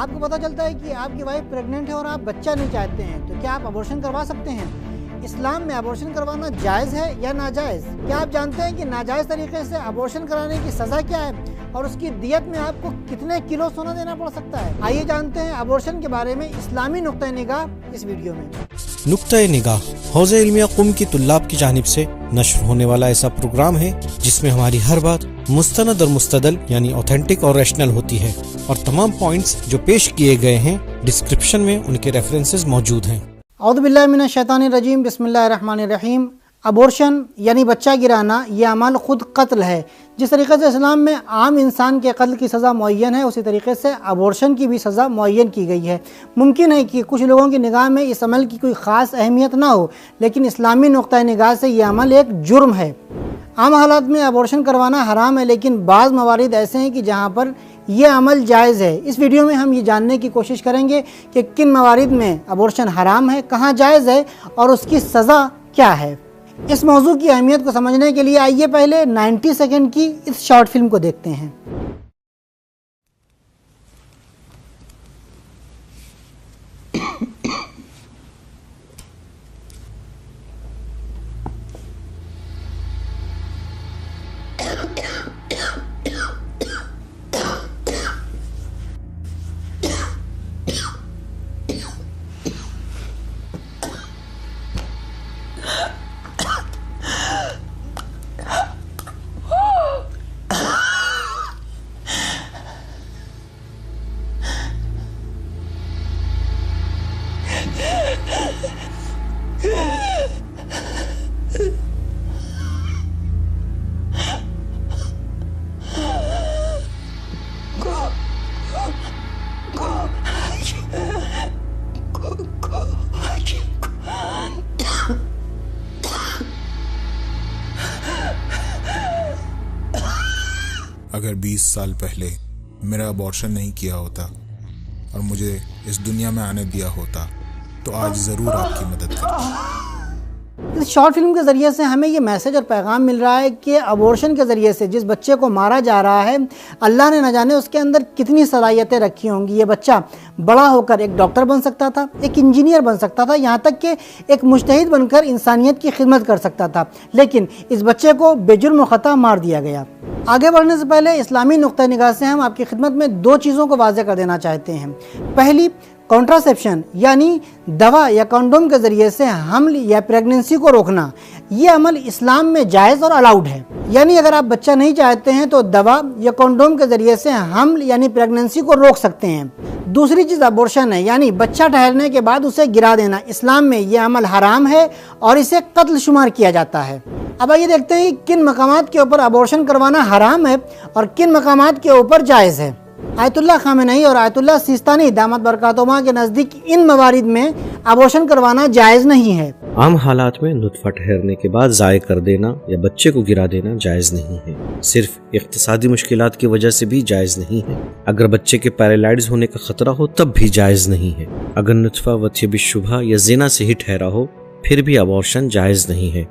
آپ کو پتہ چلتا ہے کہ آپ کی وائف پریگننٹ ہے اور آپ بچہ نہیں چاہتے ہیں تو کیا آپ ابورشن کروا سکتے ہیں؟ اسلام میں ابورشن کروانا جائز ہے یا ناجائز؟ کیا آپ جانتے ہیں کہ ناجائز طریقے سے ابورشن کرانے کی سزا کیا ہے اور اس کی دیت میں آپ کو کتنے کلو سونا دینا پڑ سکتا ہے؟ آئیے جانتے ہیں ابورشن کے بارے میں اسلامی نقطۂ نگاہ اس ویڈیو میں۔ نقطۂ نگاہ حوزہ علمیہ قم کی طلاب کی جانب سے نشر ہونے والا ایسا پروگرام ہے جس میں ہماری ہر بات مستند اور مستدل یعنی اوتھینٹک اور ریشنل ہوتی ہے، اور تمام پوائنٹس جو پیش کیے گئے ہیں ڈسکرپشن میں ان کے ریفرنسز موجود ہیں۔ اعوذ باللہ من الشیطان الرجیم، بسم اللہ الرحمن الرحیم۔ ابورشن یعنی بچہ گرانا یہ عمل خود قتل ہے۔ جس طریقے سے اسلام میں عام انسان کے قتل کی سزا معین ہے، اسی طریقے سے ابورشن کی بھی سزا معین کی گئی ہے۔ ممکن ہے کہ کچھ لوگوں کی نگاہ میں اس عمل کی کوئی خاص اہمیت نہ ہو، لیکن اسلامی نقطۂ نگاہ سے یہ عمل ایک جرم ہے۔ عام حالات میں ابورشن کروانا حرام ہے، لیکن بعض موارد ایسے ہیں کہ جہاں پر یہ عمل جائز ہے۔ اس ویڈیو میں ہم یہ جاننے کی کوشش کریں گے کہ کن موارد میں ابورشن حرام ہے، کہاں جائز ہے اور اس کی سزا کیا ہے۔ اس موضوع کی اہمیت کو سمجھنے کے لیے آئیے پہلے 90 سیکنڈ کی اس شارٹ فلم کو دیکھتے ہیں۔ اگر 20 سال پہلے میرا ابورشن نہیں کیا ہوتا اور مجھے اس دنیا میں آنے دیا ہوتا تو آج ضرور آپ کی مدد کرتا۔ اس شارٹ فلم کے ذریعے سے ہمیں یہ میسج اور پیغام مل رہا ہے کہ ابورشن کے ذریعے سے جس بچے کو مارا جا رہا ہے، اللہ نے نہ جانے اس کے اندر کتنی صلاحیتیں رکھی ہوں گی۔ یہ بچہ بڑا ہو کر ایک ڈاکٹر بن سکتا تھا، ایک انجینئر بن سکتا تھا، یہاں تک کہ ایک مجتہد بن کر انسانیت کی خدمت کر سکتا تھا، لیکن اس بچے کو بے جرم و خطا مار دیا گیا۔ آگے بڑھنے سے پہلے اسلامی نقطۂ نگاہ سے ہم آپ کی خدمت میں دو چیزوں کو واضح کر دینا چاہتے ہیں۔ پہلی، کانٹراسیپشن یعنی دوا یا کانڈوم کے ذریعے سے حمل یا پریگننسی کو روکنا، یہ عمل اسلام میں جائز اور الاؤڈ ہے۔ یعنی اگر آپ بچہ نہیں چاہتے ہیں تو دوا یا کانڈوم کے ذریعے سے حمل یعنی پریگننسی کو روک سکتے ہیں۔ دوسری چیز ابورشن ہے، یعنی بچہ ٹھہرنے کے بعد اسے گرا دینا۔ اسلام میں یہ عمل حرام ہے اور اسے قتل شمار کیا جاتا ہے۔ اب آئیے دیکھتے ہیں کہ کن مقامات کے اوپر ابورشن کروانا حرام ہے اور کن مقامات کے اوپر جائز ہے۔ آیت اللہ خامنئی اور آیت اللہ سیستانی دامت برکاتہما کے نزدیک ان موارد میں ابورشن کروانا جائز نہیں ہے۔ عام حالات میں نطفہ ٹھہرنے کے بعد ضائع کر دینا یا بچے کو گرا دینا جائز نہیں ہے، صرف اقتصادی مشکلات کی وجہ سے بھی جائز نہیں ہے۔ اگر بچے کے پیرالائز ہونے کا خطرہ ہو تب بھی جائز نہیں ہے۔ اگر نطفہ وطیہ بالشبہ یا زنا سے ہی ٹھہرا ہو پھر بھی ابورشن جائز نہیں ہے۔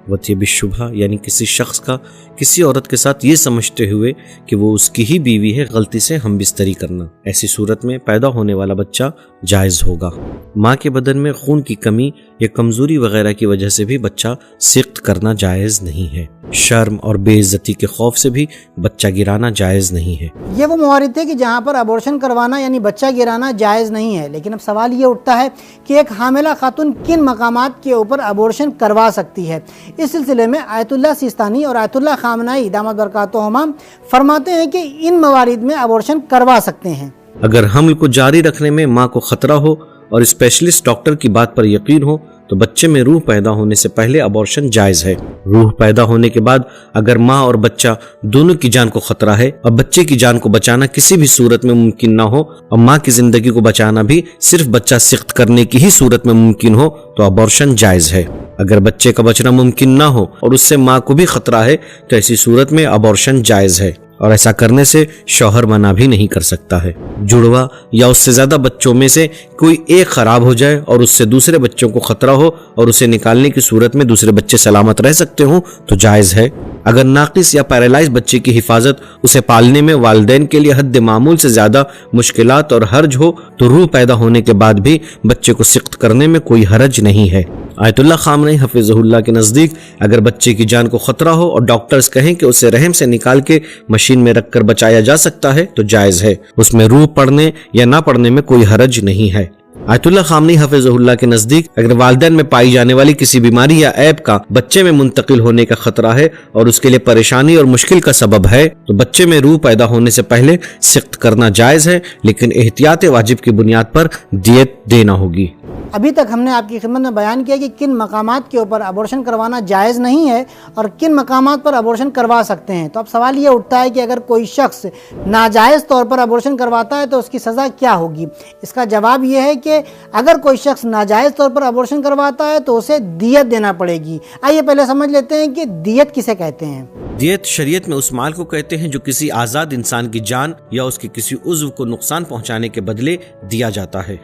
وطیہ بالشبہ یعنی کسی شخص کا کسی عورت کے ساتھ یہ سمجھتے ہوئے کہ وہ اس کی ہی بیوی ہے غلطی سے ہم بستری کرنا، ایسی صورت میں پیدا ہونے والا بچہ جائز ہوگا۔ ماں کے بدن میں خون کی کمی یا کمزوری وغیرہ کی وجہ سے بھی بچہ سقط کرنا جائز نہیں ہے۔ شرم اور بے عزتی کے خوف سے بھی بچہ گرانا جائز نہیں ہے۔ یہ وہ موارد تھے کہ جہاں پر ابورشن کروانا یعنی بچہ گرانا جائز نہیں ہے، لیکن اب سوال یہ اٹھتا ہے کہ ایک حاملہ خاتون کن مقامات کے اوپر ابورشن کروا سکتی ہے۔ اس سلسلے میں آیت اللہ سیستانی اور آیت اللہ خامنئی دامت برکاتہما فرماتے ہیں کہ ان موارد میں ابورشن کروا سکتے ہیں۔ اگر حمل کو جاری رکھنے میں ماں کو خطرہ ہو اور اسپیشلسٹ ڈاکٹر کی بات پر یقین ہو تو بچے میں روح پیدا ہونے سے پہلے ابورشن جائز ہے۔ روح پیدا ہونے کے بعد اگر ماں اور بچہ دونوں کی جان کو خطرہ ہے اور بچے کی جان کو بچانا کسی بھی صورت میں ممکن نہ ہو اور ماں کی زندگی کو بچانا بھی صرف بچہ سقط کرنے کی ہی صورت میں ممکن ہو تو ابورشن جائز ہے۔ اگر بچے کا بچنا ممکن نہ ہو اور اس سے ماں کو بھی خطرہ ہے تو ایسی صورت میں ابورشن جائز ہے، اور ایسا کرنے سے شوہر منع بھی نہیں کر سکتا ہے۔ جڑوا یا اس سے زیادہ بچوں میں سے کوئی ایک خراب ہو جائے اور اس سے دوسرے بچوں کو خطرہ ہو اور اسے نکالنے کی صورت میں دوسرے بچے سلامت رہ سکتے ہوں تو جائز ہے۔ اگر ناقص یا پیرالائز بچے کی حفاظت اسے پالنے میں والدین کے لیے حد معمول سے زیادہ مشکلات اور حرج ہو تو روح پیدا ہونے کے بعد بھی بچے کو سقط کرنے میں کوئی حرج نہیں ہے۔ آیت اللہ خامنئی حفظہ اللہ کے نزدیک اگر بچے کی جان کو خطرہ ہو اور ڈاکٹرز کہیں کہ اسے رحم سے نکال کے مشین میں رکھ کر بچایا جا سکتا ہے تو جائز ہے، اس میں روح پڑنے یا نہ پڑنے میں کوئی حرج نہیں ہے۔ آیت اللہ خامنئی حفظہ اللہ کے نزدیک اگر والدین میں پائی جانے والی کسی بیماری یا عیب کا بچے میں منتقل ہونے کا خطرہ ہے اور اس کے لیے پریشانی اور مشکل کا سبب ہے تو بچے میں روح پیدا ہونے سے پہلے سقط کرنا جائز ہے، لیکن احتیاط واجب کی بنیاد پر دیت دینا ہوگی۔ ابھی تک ہم نے آپ کی خدمت میں بیان کیا کہ کن مقامات کے اوپر ابورشن کروانا جائز نہیں ہے اور کن مقامات پر ابورشن کروا سکتے ہیں۔ تو اب سوال یہ اٹھتا ہے کہ اگر کوئی شخص ناجائز طور پر ابورشن کرواتا ہے تو اس کی سزا کیا ہوگی؟ اس کا جواب یہ ہے کہ اگر کوئی شخص ناجائز طور پر ابورشن کرواتا ہے تو اسے دیت دینا پڑے گی۔ آئیے پہلے سمجھ لیتے ہیں کہ دیت کسے کہتے ہیں۔ دیت شریعت میں اس مال کو کہتے ہیں جو کسی آزاد انسان کی جان یا اس کے کسی عضو کو نقصان پہنچانے کے بدلے دیا جاتا ہے۔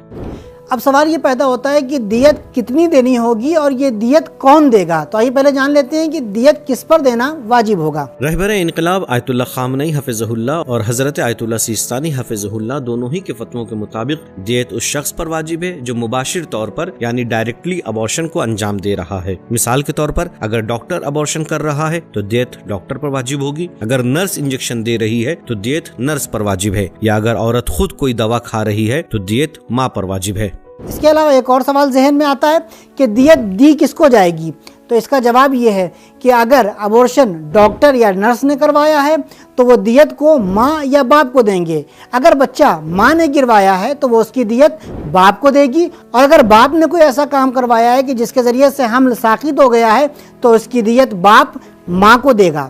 اب سوال یہ پیدا ہوتا ہے کہ دیت کتنی دینی ہوگی اور یہ دیت کون دے گا؟ تو آئیے پہلے جان لیتے ہیں کہ دیت کس پر دینا واجب ہوگا۔ رہبر انقلاب آیت اللہ خامنئی حفظہ اللہ اور حضرت آیت اللہ سیستانی حفظہ اللہ دونوں ہی کے فتووں کے مطابق دیت اس شخص پر واجب ہے جو مباشر طور پر یعنی ڈائریکٹلی ابورشن کو انجام دے رہا ہے۔ مثال کے طور پر اگر ڈاکٹر ابورشن کر رہا ہے تو دیت ڈاکٹر پر واجب ہوگی، اگر نرس انجیکشن دے رہی ہے تو دیت نرس پر واجب ہے، یا اگر عورت خود کوئی دوا کھا رہی ہے تو دیت ماں پر واجب ہے۔ اس کے علاوہ ایک اور سوال ذہن میں آتا ہے کہ دیت دی کس کو جائے گی؟ تو اس کا جواب یہ ہے کہ اگر ابورشن ڈاکٹر یا نرس نے کروایا ہے تو وہ دیت کو ماں یا باپ کو دیں گے۔ اگر بچہ ماں نے گروایا ہے تو وہ اس کی دیت باپ کو دے گی، اور اگر باپ نے کوئی ایسا کام کروایا ہے کہ جس کے ذریعے سے حمل ساقط ہو گیا ہے تو اس کی دیت باپ ماں کو دے گا۔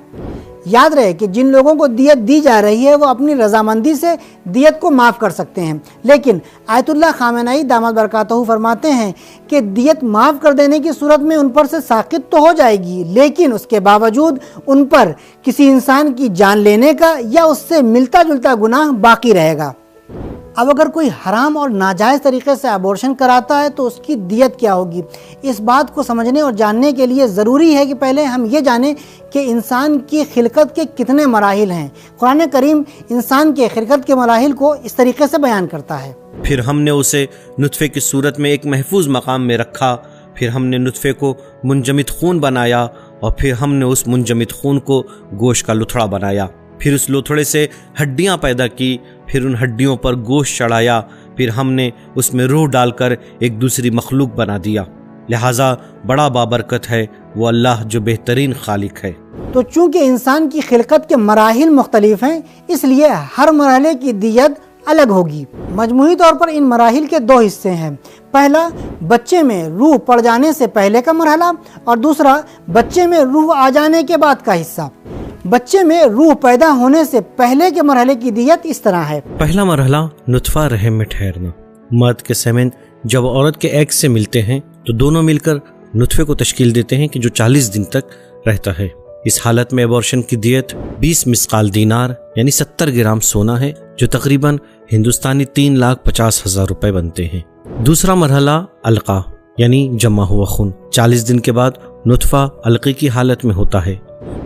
یاد رہے کہ جن لوگوں کو دیت دی جا رہی ہے وہ اپنی رضامندی سے دیت کو معاف کر سکتے ہیں، لیکن آیت اللہ خامنئی دامت برکاتہ فرماتے ہیں کہ دیت معاف کر دینے کی صورت میں ان پر سے ساقط تو ہو جائے گی، لیکن اس کے باوجود ان پر کسی انسان کی جان لینے کا یا اس سے ملتا جلتا گناہ باقی رہے گا۔ اب اگر کوئی حرام اور ناجائز طریقے سے ابورشن کراتا ہے تو اس کی دیت کیا ہوگی؟ اس بات کو سمجھنے اور جاننے کے لیے ضروری ہے کہ پہلے ہم یہ جانیں کہ انسان کی خلقت کے کتنے مراحل ہیں۔ قرآن کریم انسان کے خلقت کے مراحل کو اس طریقے سے بیان کرتا ہے۔ پھر ہم نے اسے نطفے کی صورت میں ایک محفوظ مقام میں رکھا، پھر ہم نے نطفے کو منجمد خون بنایا، اور پھر ہم نے اس منجمد خون کو گوشت کا لتھڑا بنایا، پھر اس لوتھڑے سے ہڈیاں پیدا کی، پھر ان ہڈیوں پر گوشت چڑھایا، پھر ہم نے اس میں روح ڈال کر ایک دوسری مخلوق بنا دیا۔ لہٰذا بڑا بابرکت ہے وہ اللہ جو بہترین خالق ہے۔ تو چونکہ انسان کی خلقت کے مراحل مختلف ہیں اس لیے ہر مرحلے کی دیت الگ ہوگی۔ مجموعی طور پر ان مراحل کے دو حصے ہیں، پہلا بچے میں روح پڑ جانے سے پہلے کا مرحلہ اور دوسرا بچے میں روح آ جانے کے بعد کا حصہ۔ بچے میں روح پیدا ہونے سے پہلے کے مرحلے کی دیت اس طرح ہے۔ پہلا مرحلہ نطفہ رحم میں ٹھہرنا۔ مرد کے سیمن جب عورت کے ایگ سے ملتے ہیں تو دونوں مل کر نطفے کو تشکیل دیتے ہیں کہ جو 40 دن تک رہتا ہے۔ اس حالت میں ابورشن کی دیت 20 مسقال دینار یعنی 70 گرام سونا ہے، جو تقریباً ہندوستانی 3,50,000 روپے بنتے ہیں۔ دوسرا مرحلہ القاء یعنی جمع ہوا خون۔ 40 دن کے بعد نطفہ القی کی حالت میں ہوتا ہے۔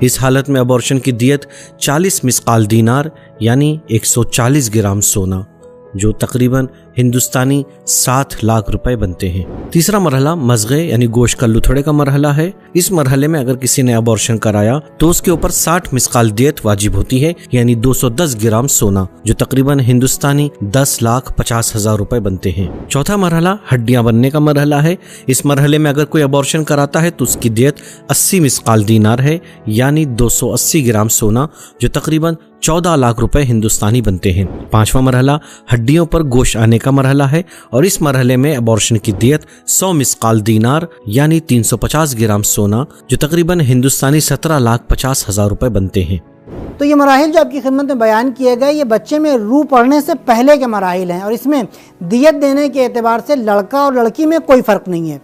اس حالت میں ابورشن کی دیت 40 مسقال دینار یعنی 140 گرام سونا، جو تقریباً ہندوستانی 7 لاکھ روپے بنتے ہیں۔ تیسرا مرحلہ مضغے یعنی گوشت کا لتھڑے کا مرحلہ ہے۔ اس مرحلے میں اگر کسی نے ابورشن کرایا تو اس کے اوپر 60 مسقال دیت واجب ہوتی ہے یعنی 210 گرام سونا، جو تقریباً ہندوستانی 10,50,000 روپے بنتے ہیں۔ چوتھا مرحلہ ہڈیاں بننے کا مرحلہ ہے۔ اس مرحلے میں اگر کوئی ابورشن کراتا ہے تو اس کی دیت 80 مسقال دینار ہے یعنی 280 گرام سونا، جو تقریباً 14 لاکھ روپے ہندوستانی بنتے ہیں۔ پانچواں مرحلہ ہڈیوں پر گوشت آنے کا مرحلہ ہے، اور اس مرحلے میں ابورشن کی دیت 100 مسقال دینار یعنی 350 گرام سونا، جو تقریباً ہندوستانی 17,50,000 روپے بنتے ہیں۔ تو یہ مراحل جو آپ کی خدمت میں بیان کیے گئے یہ بچے میں روح پڑنے سے پہلے کے مراحل ہیں، اور اس میں دیت دینے کے اعتبار سے لڑکا اور لڑکی میں کوئی فرق نہیں ہے۔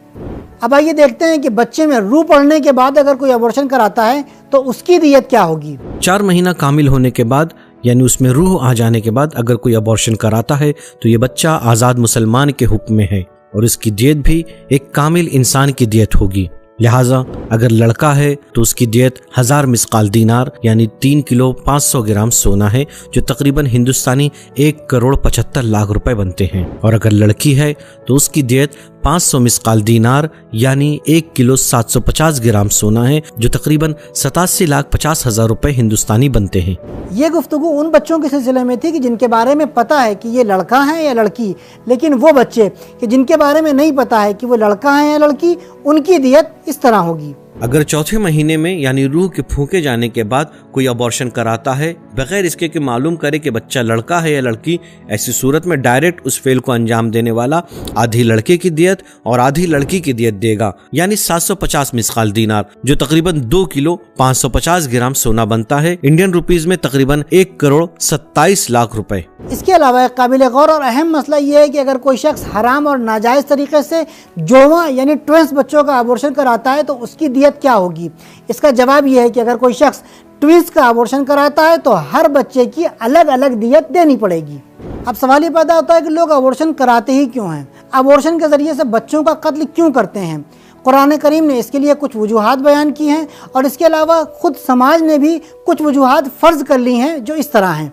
اب آئیے دیکھتے ہیں کہ بچے میں روح پڑنے کے بعد اگر کوئی ابورشن کراتا ہے تو اس کی دیت کیا ہوگی۔ 4 مہینہ کامل ہونے کے بعد یعنی اس میں روح آ جانے کے بعد اگر کوئی ابورشن کراتا ہے تو یہ بچہ آزاد مسلمان کے حکم میں ہے، اور اس کی دیت بھی ایک کامل انسان کی دیت ہوگی۔ لہٰذا اگر لڑکا ہے تو اس کی دیت 1000 مسقال دینار یعنی 3 کلو 500 گرام سونا ہے، جو تقریباً ہندوستانی 1,75,00,000 روپے بنتے ہیں، اور اگر لڑکی ہے تو اس کی دیت 500 مسقال دینار یعنی 1 کلو 750 گرام سونا ہے، جو تقریباً 87,50,000 روپے ہندوستانی بنتے ہیں۔ یہ گفتگو ان بچوں کے سلسلے میں تھی کہ جن کے بارے میں پتا ہے کہ یہ لڑکا ہے یا لڑکی، لیکن وہ بچے کہ جن کے بارے میں نہیں پتا ہے کہ وہ لڑکا ہے یا لڑکی، ان کی دیت اس طرح ہوگی۔ اگر چوتھے مہینے میں یعنی روح کے پھونکے جانے کے بعد کوئی ابارشن کراتا ہے بغیر اس کے کہ معلوم کرے کہ بچہ لڑکا ہے یا لڑکی، ایسی صورت میں ڈائریکٹ اس فعل کو انجام دینے والا آدھی لڑکے کی دیت اور آدھی لڑکی کی دیت دے گا، یعنی 750 مسقال دینار، جو تقریباً 2 کلو 550 گرام سونا بنتا ہے، انڈین روپیز میں تقریباً 1,27,00,000 روپے۔ اس کے علاوہ ایک قابل غور اور اہم مسئلہ یہ ہے کہ اگر کوئی شخص حرام اور ناجائز طریقے سے جڑواں یعنی ٹوئنس بچوں کا ابورشن کراتا ہے تو اس کی دیت کیا ہوگی؟ اس کا جواب یہ ہے کہ اگر کوئی شخص ٹوئنس کا ابورشن کراتا ہے تو ہر بچے کی الگ الگ دیت دینی پڑے گی۔ اب سوال یہ پیدا ہوتا ہے کہ لوگ ابورشن کراتے ہی کیوں ہیں؟ ابورشن کے ذریعے سے بچوں کا قتل کیوں کرتے ہیں؟ قرآن کریم نے اس کے لیے کچھ وجوہات بیان کی ہیں، اور اس کے علاوہ خود سماج نے بھی کچھ وجوہات فرض کر لی ہیں جو اس طرح ہیں۔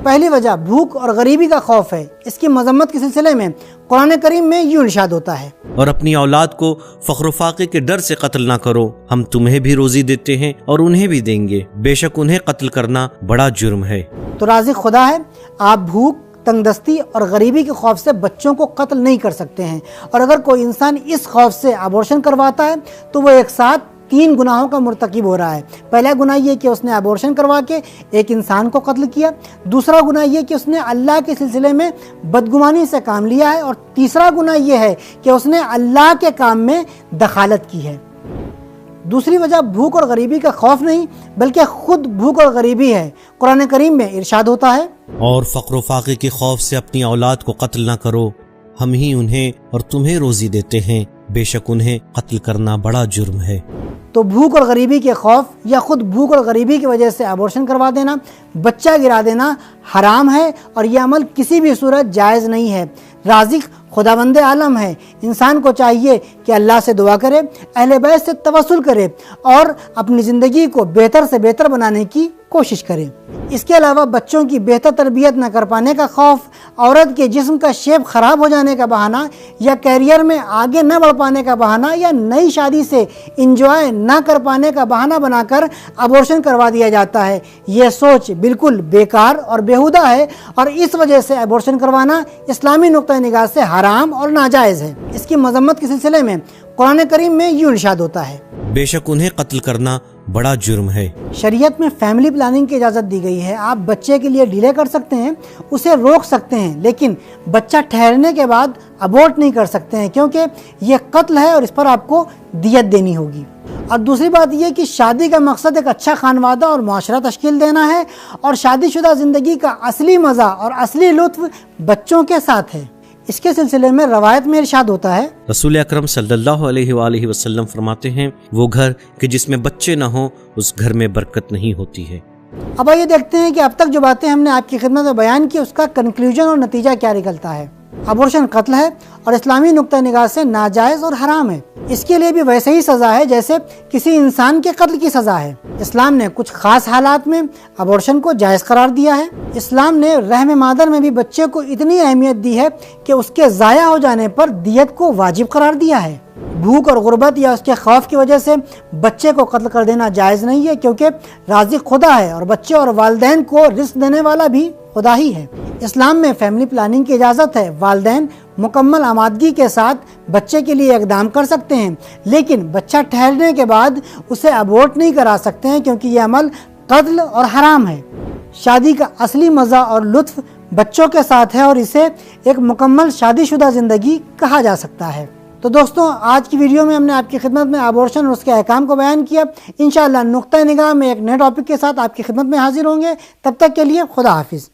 پہلی وجہ بھوک اور غریبی کا خوف ہے۔ اس کی مذمت کے سلسلے میں قرآن کریم میں یوں ارشاد ہوتا ہے، اور اپنی اولاد کو فقر و فاقے کے ڈر سے قتل نہ کرو، ہم تمہیں بھی روزی دیتے ہیں اور انہیں بھی دیں گے، بے شک انہیں قتل کرنا بڑا جرم ہے۔ تو رازق خدا ہے، آپ بھوک، تنگ دستی اور غریبی کے خوف سے بچوں کو قتل نہیں کر سکتے ہیں، اور اگر کوئی انسان اس خوف سے ابورشن کرواتا ہے تو وہ ایک ساتھ 3 گناہوں کا مرتکب ہو رہا ہے۔ پہلا گناہ یہ کہ اس نے ابورشن کروا کے ایک انسان کو قتل کیا، دوسرا گناہ یہ کہ اس نے اللہ کے سلسلے میں بدگمانی سے کام لیا ہے، اور تیسرا گناہ یہ ہے کہ اس نے اللہ کے کام میں دخالت کی ہے۔ دوسری وجہ بھوک اور غریبی کا خوف نہیں بلکہ خود بھوک اور غریبی ہے۔ قرآن کریم میں ارشاد ہوتا ہے، اور فقر و فاقے کے خوف سے اپنی اولاد کو قتل نہ کرو، ہم ہی انہیں اور تمہیں روزی دیتے ہیں، بے شک انہیں قتل کرنا بڑا جرم ہے۔ تو بھوک اور غریبی کے خوف یا خود بھوک اور غریبی کی وجہ سے ابورشن کروا دینا، بچہ گرا دینا حرام ہے، اور یہ عمل کسی بھی صورت جائز نہیں ہے۔ رازق خداوند عالم ہے، انسان کو چاہیے کہ اللہ سے دعا کرے، اہل بیت سے توسل کرے اور اپنی زندگی کو بہتر سے بہتر بنانے کی کوشش کرے۔ اس کے علاوہ بچوں کی بہتر تربیت نہ کر پانے کا خوف، عورت کے جسم کا شیپ خراب ہو جانے کا بہانہ، یا کیریئر میں آگے نہ بڑھ پانے کا بہانہ، یا نئی شادی سے انجوائے نہ کر پانے کا بہانہ بنا کر ابورشن کروا دیا جاتا ہے، یہ سوچ بالکل بیکار اور بیہودہ ہے، اور اس وجہ سے ابورشن کروانا اسلامی نقطہ نگاہ سے حرام اور ناجائز ہے۔ اس کی مذمت کے سلسلے میں قرآن کریم میں یوں ارشاد ہوتا ہے، بے شک انہیں قتل کرنا بڑا جرم ہے۔ شریعت میں فیملی پلاننگ کی اجازت دی گئی ہے۔ آپ بچے کے لیے ڈیلے کر سکتے ہیں، اسے روک سکتے ہیں، لیکن بچہ ٹھہرنے کے بعد ابورٹ نہیں کر سکتے ہیں، کیونکہ یہ قتل ہے اور اس پر آپ کو دیت دینی ہوگی۔ اور دوسری بات یہ کہ شادی کا مقصد ایک اچھا خانوادہ اور معاشرہ تشکیل دینا ہے، اور شادی شدہ زندگی کا اصلی مزہ اور اصلی لطف بچوں کے ساتھ ہے۔ اس کے سلسلے میں روایت میں ارشاد ہوتا ہے، رسول اکرم صلی اللہ علیہ وآلہ وسلم فرماتے ہیں، وہ گھر کہ جس میں بچے نہ ہوں اس گھر میں برکت نہیں ہوتی ہے۔ اب آئیے دیکھتے ہیں کہ اب تک جو باتیں ہم نے آپ کی خدمت میں بیان کی اس کا کنکلوژن اور نتیجہ کیا نکلتا ہے۔ ابورشن قتل ہے اور اسلامی نقطہ نگاہ سے ناجائز اور حرام ہے۔ اس کے لیے بھی ویسے ہی سزا ہے جیسے کسی انسان کے قتل کی سزا ہے۔ اسلام نے کچھ خاص حالات میں ابورشن کو جائز قرار دیا ہے۔ اسلام نے رحم مادر میں بھی بچے کو اتنی اہمیت دی ہے کہ اس کے ضائع ہو جانے پر دیت کو واجب قرار دیا ہے۔ بھوک اور غربت یا اس کے خوف کی وجہ سے بچے کو قتل کر دینا جائز نہیں ہے، کیونکہ رازق خدا ہے اور بچے اور والدین کو رزق دینے والا بھی خدا ہی ہے۔ اسلام میں فیملی پلاننگ کی اجازت ہے۔ والدین مکمل آمادگی کے ساتھ بچے کے لیے اقدام کر سکتے ہیں، لیکن بچہ ٹھہرنے کے بعد اسے ابورٹ نہیں کرا سکتے ہیں، کیونکہ یہ عمل قتل اور حرام ہے۔ شادی کا اصلی مزہ اور لطف بچوں کے ساتھ ہے، اور اسے ایک مکمل شادی شدہ زندگی کہا جا سکتا ہے۔ تو دوستوں، آج کی ویڈیو میں ہم نے آپ کی خدمت میں ابورشن اور اس کے احکام کو بیان کیا۔ انشاءاللہ نقطہ نگاہ میں ایک نئے ٹاپک کے ساتھ آپ کی خدمت میں حاضر ہوں گے۔ تب تک کے لیے خدا حافظ۔